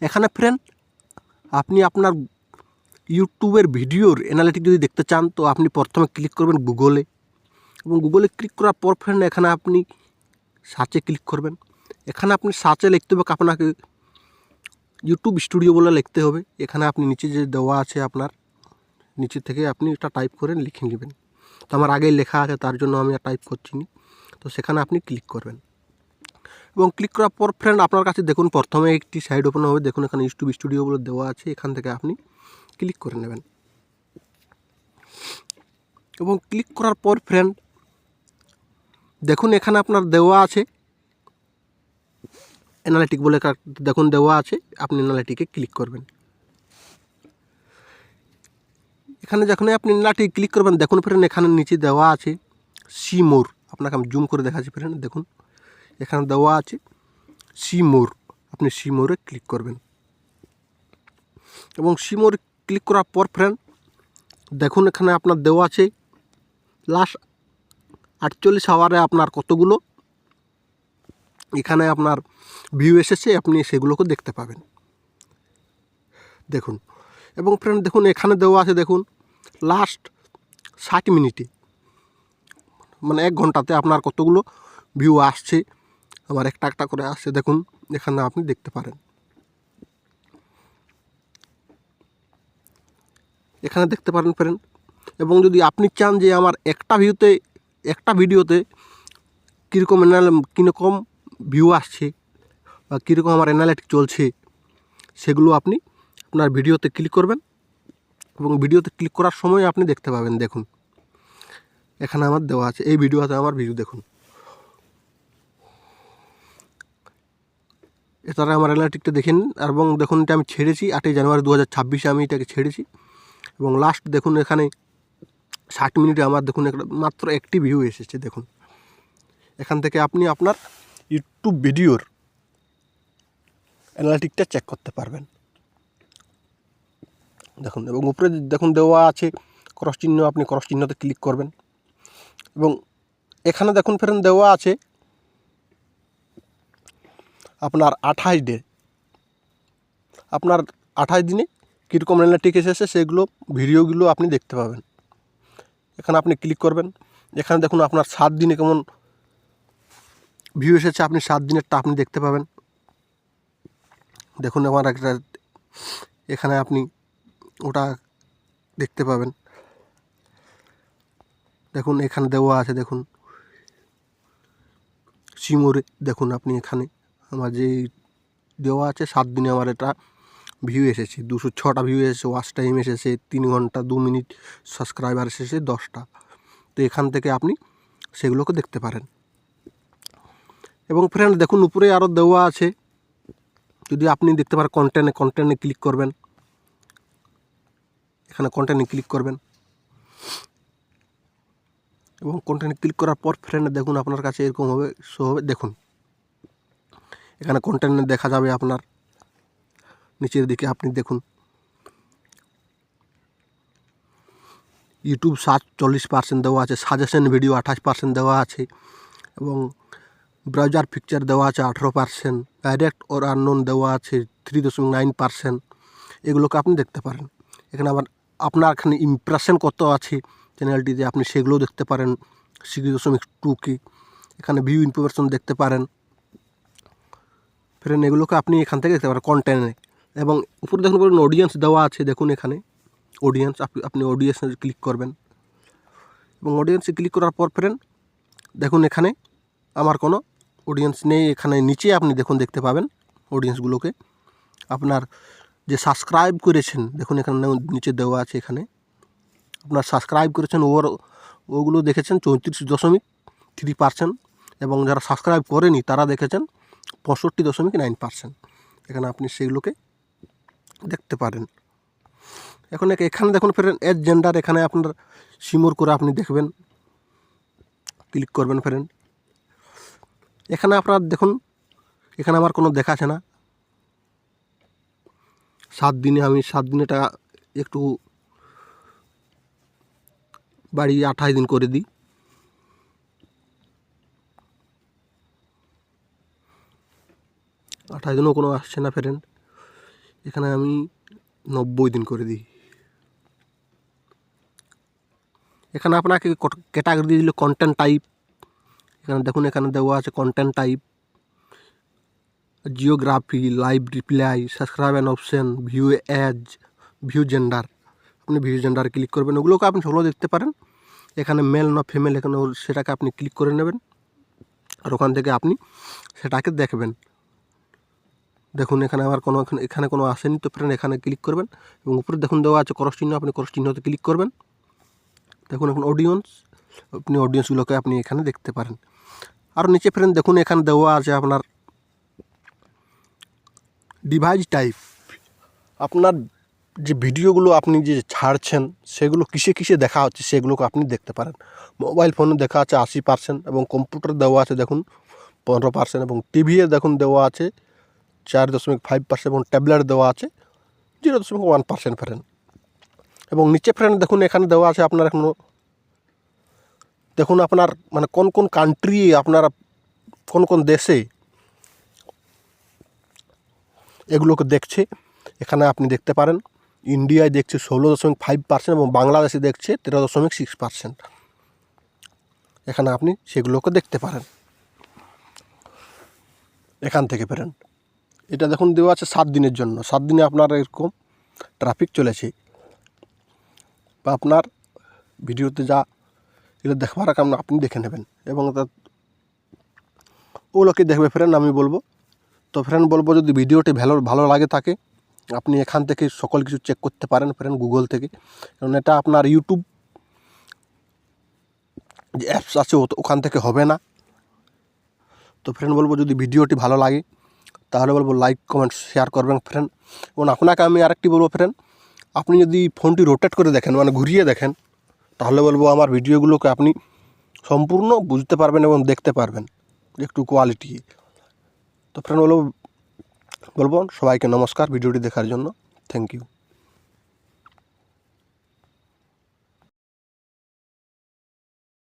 এখানে ফ্রেন্ড আপনি আপনার ইউটিউবের ভিডিওর অ্যানালিটিক যদি দেখতে চান তো আপনি প্রথমে ক্লিক করবেন গুগলে, এবং গুগলে ক্লিক করার পর ফ্রেন্ড এখানে আপনি সার্চে ক্লিক করবেন। এখানে আপনি সার্চে লিখতে হবে আপনাকে ইউটিউব স্টুডিও বলে লিখতে হবে। এখানে আপনি নিচে যে দেওয়া আছে আপনার নিচে থেকে আপনি এটা টাইপ করে লিখে নেবেন। তো আমার আগেই লেখা আছে তার জন্য আমি আর টাইপ করছি না। তো সেখানে আপনি ক্লিক করবেন, এবং ক্লিক করার পর ফ্রেন্ড আপনার কাছে দেখুন প্রথমে একটি সাইট ওপেন হবে। দেখুন এখানে ইউটিউব স্টুডিও বলে দেওয়া আছে, এখান থেকে আপনি ক্লিক করে নেবেন। এবং ক্লিক করার পর ফ্রেন্ড দেখুন এখানে আপনার দেওয়া আছে অ্যানালিটিক বলে দেখুন দেওয়া আছে, আপনি অ্যানালিটিকে ক্লিক করবেন। এখানে যখন আপনি অ্যানালিটিক ক্লিক করবেন দেখুন ফ্রেন্ড এখানে নিচে দেওয়া আছে সি মোর। আপনাকে আমি জুম করে দেখাচ্ছি ফ্রেন্ড, দেখুন এখানে দেওয়া আছে সি মোর। আপনি সি মোরে ক্লিক করবেন, এবং সি মোরে ক্লিক করার পর ফ্রেন্ড দেখুন এখানে আপনার দেওয়া আছে লাস্ট 48 আওয়ারে আপনার কতগুলো এখানে আপনার ভিউ এসেছে, আপনি সেগুলোকে দেখতে পাবেন। দেখুন, এবং ফ্রেন্ড দেখুন এখানে দেওয়া আছে দেখুন লাস্ট 60 মিনিটে, মানে 1 ঘন্টাতে আপনার কতগুলো ভিউ আসছে, আবার একটা একটা করে আসছে। দেখুন এখানে আপনি দেখতে পারেন, এখানে দেখতে পারেন ফ্রেন্ড। এবং যদি আপনি চান যে আমার একটা ভিডিওতে কীরকম ভিউ আসছে বা কীরকম আমার অ্যানালিটিক চলছে, সেগুলো আপনি আপনার ভিডিওতে ক্লিক করবেন, এবং ভিডিওতে ক্লিক করার সময় আপনি দেখতে পাবেন। দেখুন এখানে আমার দেওয়া আছে এই ভিডিওতে আমার ভিডিও দেখুন, এছাড়া আমার অ্যানালিটিকটা দেখেন। এবং দেখুন এটা আমি ছেড়েছি 8 জানুয়ারি 2026 আমি এটাকে ছেড়েছি, এবং লাস্ট দেখুন এখানে 60 মিনিটে আমার দেখুন মাত্র একটি ভিউ এসেছে। দেখুন এখান থেকে আপনি আপনার ইউটিউব ভিডিওর অ্যানালিটিকটা চেক করতে পারবেন। দেখুন, এবং উপরে দেখুন দেওয়া আছে ক্রস চিহ্ন, আপনি ক্রস চিহ্নতে ক্লিক করবেন, এবং এখানে দেখুন ফ্রেন্ড দেওয়া আছে আপনার 28 ডে, আপনার 28 দিনে কীরকম অ্যানালিটিক এসেছে সেগুলো ভিডিওগুলো আপনি দেখতে পাবেন। এখানে আপনি ক্লিক করবেন, এখানে দেখুন আপনার 7 দিনে কেমন ভিউ এসেছে, আপনি 7 দিনেরটা আপনি দেখতে পাবেন। দেখুন আমার একটা এখানে আপনি ওটা দেখতে পাবেন। দেখুন এখানে দেওয়া আছে দেখুন সিমোরে, দেখুন আপনি এখানে আমার যে দেওয়া আছে 7 দিনে আমার এটা ভিউ এসেছে 206টা ভিউ এসেছে, ওয়াচ টাইম এসেছে 3 ঘন্টা 2 মিনিট, সাবস্ক্রাইবার এসেছে 10টা। তো এখান থেকে আপনি সেগুলোকে দেখতে পারেন। এবং ফ্রেন্ড দেখুন উপরে আরও দেওয়া আছে, যদি আপনি দেখতে পারেন কন্টেন্টে ক্লিক করবেন, এখানে কন্টেন্টে ক্লিক করবেন, এবং কন্টেন্টে ক্লিক করার পর ফ্রেন্ড দেখুন আপনার কাছে এরকম হবে শো হবে। দেখুন এখানে কন্টেন্টে দেখা যাবে আপনার নিচের দিকে, আপনি দেখুন ইউটিউব সার্চ 40% দেওয়া আছে, সাজেশন ভিডিও 28% দেওয়া আছে, এবং ব্রাউজার পিকচার দেওয়া আছে 18%, ডাইরেক্ট ওর আননোন দেওয়া আছে 3.9%। এগুলোকে আপনি দেখতে পারেন। এখানে আবার আপনার এখানে ইমপ্রেশন কত আছে চ্যানেলটিতে আপনি সেগুলোও দেখতে পারেন 6.2 এখানে ভিউ ইনফরমেশন দেখতে পারেন ফ্রেন্ড। এগুলোকে আপনি এখান থেকে দেখতে পারেন কন্টেন্টে। এবং উপরে দেখুন অডিয়েন্স দেওয়া আছে, দেখুন এখানে অডিয়েন্স, আপনি অডিয়েন্সে ক্লিক করবেন, এবং অডিয়েন্সে ক্লিক করার পর ফ্রেন্ড দেখুন এখানে আমার কোনো অডিয়েন্স নেই। এখানে নিচে আপনি দেখুন দেখতে পাবেন অডিয়েন্সগুলোকে, আপনার যে সাবস্ক্রাইব করেছেন দেখুন এখানে নিচে দেওয়া আছে, এখানে আপনার সাবস্ক্রাইব করেছেন ওগুলো দেখেছেন 34.3%, এবং যারা সাবস্ক্রাইব করেনি তারা দেখেছেন 65.9%। এখানে আপনি সেগুলোকে দেখতে পারেন। এখানে দেখুন ফ্রেন্ড এজ জেন্ডার, এখানে আপনার সিমোর করে আপনি দেখবেন, ক্লিক করবেন ফ্রেন্ড। এখানে আপনার দেখুন এখানে আমার কোনো দেখাচ্ছে না 7 দিনে, আমি 7 দিনেটা একটু বাড়িয়ে 28 দিন করে দিই। আঠাশ দিনও কোনো আসছে না ফ্রেন্ড। এখানে আমি 90 দিন করে দিই। এখানে আপনাকে ক্যাটাগরি দিয়ে দিল কন্টেন্ট টাইপ। এখানে দেখুন এখানে দেওয়া আছে content type, geography, live reply, subscribe and option, view age, view gender. আপনি ভিউ জেন্ডার ক্লিক করবেন, ওগুলোকে আপনি সবগুলো দেখতে পারেন। এখানে মেল না ফিমেল, এখানে সেটাকে আপনি ক্লিক করে নেবেন আর ওখান থেকে আপনি সেটাকে দেখবেন। দেখুন এখানে আমার এখানে কোনো আসেনি, তো ফ্রেন্ড এখানে ক্লিক করবেন এবং উপরে দেখুন দেওয়া আছে ক্রস চিহ্ন, আপনি ক্রস চিহ্নতে ক্লিক করবেন। দেখুন এখন অডিয়েন্স, আপনি অডিয়েন্সগুলোকে আপনি এখানে দেখতে পারেন। আর নিচে ফ্রেন্ড দেখুন এখানে দেওয়া আছে আপনার ডিভাইস টাইপ। আপনার যে ভিডিওগুলো আপনি যে ছাড়ছেন সেগুলো কিসে দেখা হচ্ছে সেগুলোকে আপনি দেখতে পারেন। মোবাইল ফোনে দেখা আছে 80% এবং কম্পিউটার দেওয়া আছে দেখুন 15% এবং টিভিতে দেখুন দেওয়া আছে 4.5% এবং ট্যাবলেট দেওয়া আছে 0.1% ফ্রেন্ড। এবং নিচে ফ্রেন্ড দেখুন এখানে দেওয়া আছে আপনার এখনও দেখুন আপনার মানে কোন কোন কান্ট্রি, আপনারা কোন কোন দেশে এগুলোকে দেখছে এখানে আপনি দেখতে পারেন। ইন্ডিয়ায় দেখছে 16.5% এবং বাংলাদেশে দেখছে 13.6%। এখানে আপনি সেগুলোকে দেখতে পারেন এখান থেকে ফ্রেন্ড। এটা দেখুন দেওয়া আছে 7 দিনের জন্য। 7 দিনে আপনার এরকম ট্রাফিক চলেছে বা আপনার ভিডিওতে যা এগুলো দেখবার আগে আপনি দেখে নেবেন এবং ওগুলোকে দেখবে ফ্রেন্ড আমি বলবো। তো ফ্রেন্ড বলবো যদি ভিডিওটি ভালো লাগে থাকে আপনি এখান থেকে সকল কিছু চেক করতে পারেন ফ্রেন্ড গুগল থেকে, কারণ এটা আপনার ইউটিউব যে অ্যাপস আছে ওখান থেকে হবে না। তো ফ্রেন্ড বলবো যদি ভিডিওটি ভালো লাগে তাহলে বলবো লাইক কমেন্ট শেয়ার করবেন ফ্রেন্ড। এবং আপনাকে আমি আরেকটি বলবো ফ্রেন্ড, আপনি যদি ফোনটি রোটেট করে দেখেন মানে ঘুরিয়ে দেখেন তাহলে বলবো আমার ভিডিওগুলোকে আপনি সম্পূর্ণ বুঝতে পারবেন এবং দেখতে পারবেন একটু কোয়ালিটি। তো ফ্রেন্ড বলবো সবাইকে নমস্কার ভিডিওটি দেখার জন্য, থ্যাংক ইউ।